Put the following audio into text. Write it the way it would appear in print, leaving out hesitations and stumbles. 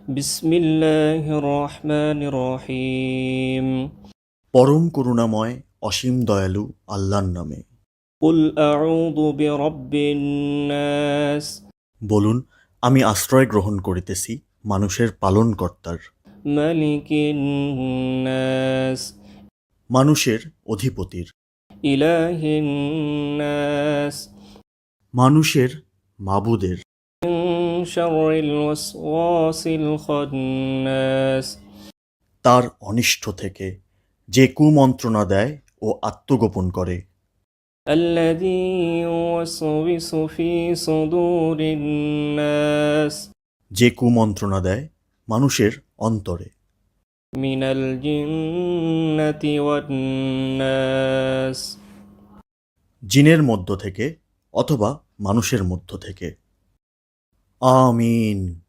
বিসমিল্লাহির রহমানির রহিম। পরম করুণাময় অসীম দয়ালু আল্লাহর নামে। কুল আউযু বিরাব্বিন নাস। বলুন, আমি আশ্রয় গ্রহণ করিতেছি মানুষের পালনকর্তার, মালিকিন নাস। মানুষের অধিপতির, ইলাহিন নাস। মানুষের মাবুদের, মিন শাররিল ওয়াসওয়াসিল খান্নাস। তার অনিষ্ট থেকে, যে কুমন্ত্রণা দেয় ও আত্মগোপন করে, আল্লাযী ইউওয়াসওয়িসু ফি সুদুরিন নাস। যে কুমন্ত্রণা দেয় মানুষের অন্তরে, মিনাল জিন্নাতি ওয়ান নাস। জিনের মধ্য থেকে অথবা মানুষের মধ্য থেকে। আমিন।